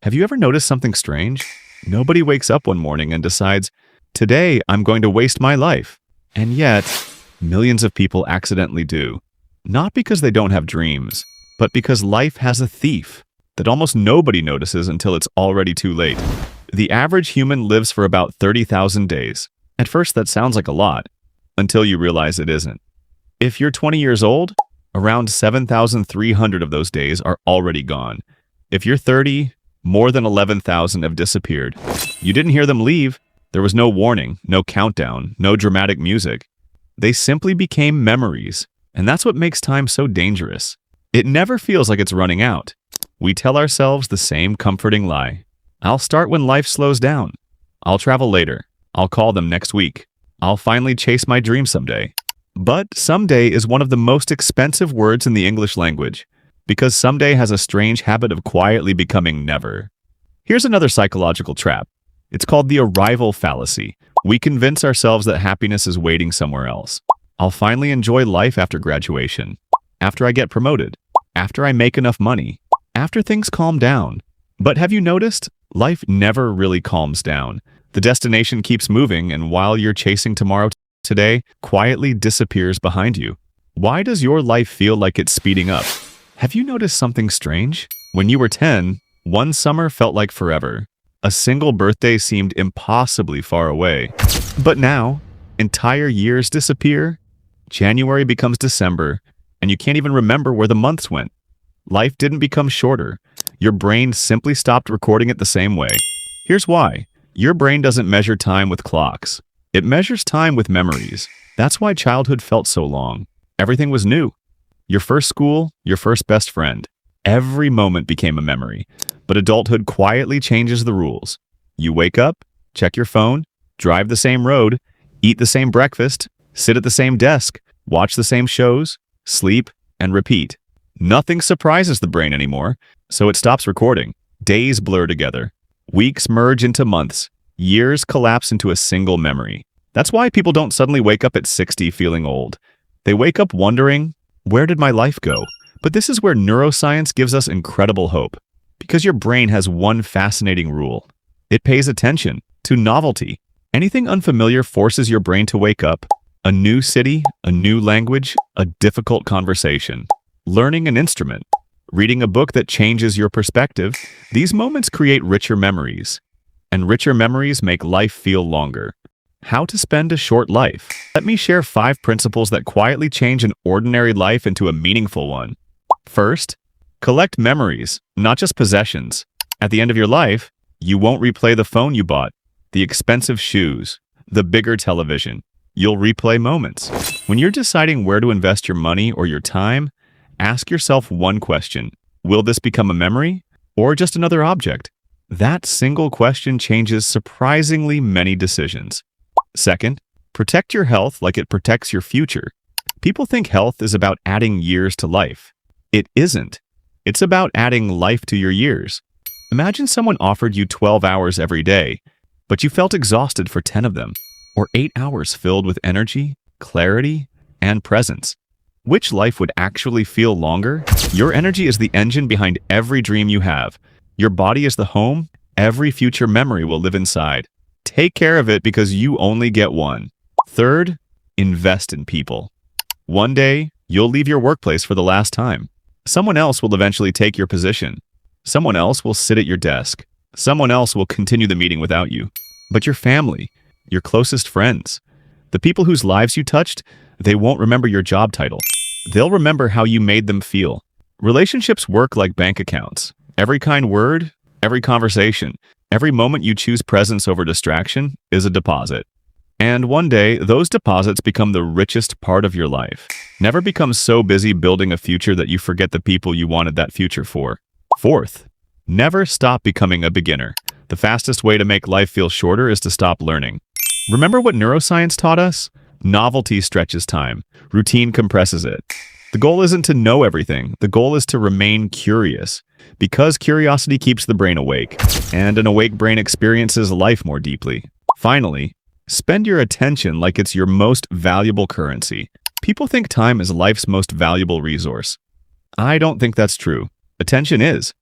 Have you ever noticed something strange? Nobody wakes up one morning and decides, today I'm going to waste my life. And yet, millions of people accidentally do. Not because they don't have dreams, but because life has a thief that almost nobody notices until it's already too late. The average human lives for about 30,000 days. At first, that sounds like a lot, until you realize it isn't. If you're 20 years old, around 7,300 of those days are already gone. If you're 30, more than 11,000 have disappeared. You didn't hear them leave. There was no warning, no countdown, no dramatic music. They simply became memories, and that's what makes time so dangerous. It never feels like it's running out. We tell ourselves the same comforting lie. I'll start when life slows down. I'll travel later. I'll call them next week. I'll finally chase my dream someday. But someday is one of the most expensive words in the English language, because someday has a strange habit of quietly becoming never. Here's another psychological trap. It's called the arrival fallacy. We convince ourselves that happiness is waiting somewhere else. I'll finally enjoy life after graduation, after I get promoted, after I make enough money, after things calm down. But have you noticed? Life never really calms down. The destination keeps moving, and while you're chasing tomorrow, today quietly disappears behind you. Why does your life feel like it's speeding up? Have you noticed something strange? When you were 10, one summer felt like forever. A single birthday seemed impossibly far away. But now, entire years disappear. January becomes December, and you can't even remember where the months went. Life didn't become shorter. Your brain simply stopped recording it the same way. Here's why. Your brain doesn't measure time with clocks. It measures time with memories. That's why childhood felt so long. Everything was new. Your first school, your first best friend. Every moment became a memory. But adulthood quietly changes the rules. You wake up, check your phone, drive the same road, eat the same breakfast, sit at the same desk, watch the same shows, sleep, and repeat. Nothing surprises the brain anymore, so it stops recording. Days blur together. Weeks merge into months. Years collapse into a single memory. That's why people don't suddenly wake up at 60 feeling old. They wake up wondering, where did my life go? But this is where neuroscience gives us incredible hope. Because your brain has one fascinating rule. It pays attention to novelty. Anything unfamiliar forces your brain to wake up. A new city, a new language, a difficult conversation. Learning an instrument. Reading a book that changes your perspective. These moments create richer memories. And richer memories make life feel longer. How to spend a short life. Let me share 5 principles that quietly change an ordinary life into a meaningful one. First, collect memories, not just possessions. At the end of your life, you won't replay the phone you bought, the expensive shoes, the bigger television. You'll replay moments. When you're deciding where to invest your money or your time, ask yourself one question. Will this become a memory or just another object? That single question changes surprisingly many decisions. Second, protect your health like it protects your future. People think health is about adding years to life. It isn't. It's about adding life to your years. Imagine someone offered you 12 hours every day, but you felt exhausted for 10 of them, or 8 hours filled with energy, clarity, and presence. Which life would actually feel longer? Your energy is the engine behind every dream you have. Your body is the home. Every future memory will live inside. Take care of it because you only get one. Third, invest in people. One day, you'll leave your workplace for the last time. Someone else will eventually take your position. Someone else will sit at your desk. Someone else will continue the meeting without you. But your family, your closest friends, the people whose lives you touched, they won't remember your job title. They'll remember how you made them feel. Relationships work like bank accounts. Every kind word, every conversation, every moment you choose presence over distraction is a deposit. And one day, those deposits become the richest part of your life. Never become so busy building a future that you forget the people you wanted that future for. Fourth, never stop becoming a beginner. The fastest way to make life feel shorter is to stop learning. Remember what neuroscience taught us? Novelty stretches time. Routine compresses it. The goal isn't to know everything. The goal is to remain curious. Because curiosity keeps the brain awake, and an awake brain experiences life more deeply. Finally, spend your attention like it's your most valuable currency. People think time is life's most valuable resource. I don't think that's true. Attention is.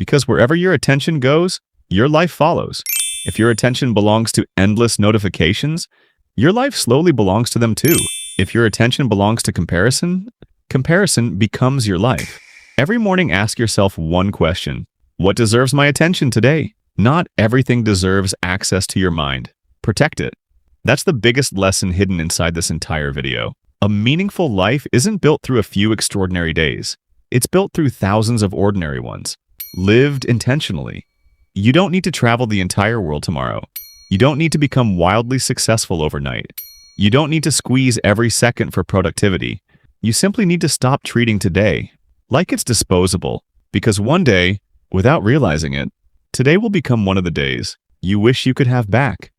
Because wherever your attention goes, your life follows. If your attention belongs to endless notifications, your life slowly belongs to them too. If your attention belongs to comparison, comparison becomes your life. Every morning ask yourself one question. What deserves my attention today? Not everything deserves access to your mind. Protect it. That's the biggest lesson hidden inside this entire video. A meaningful life isn't built through a few extraordinary days. It's built through thousands of ordinary ones, lived intentionally. You don't need to travel the entire world tomorrow. You don't need to become wildly successful overnight. You don't need to squeeze every second for productivity. You simply need to stop treating today like it's disposable, because one day, without realizing it, today will become one of the days you wish you could have back.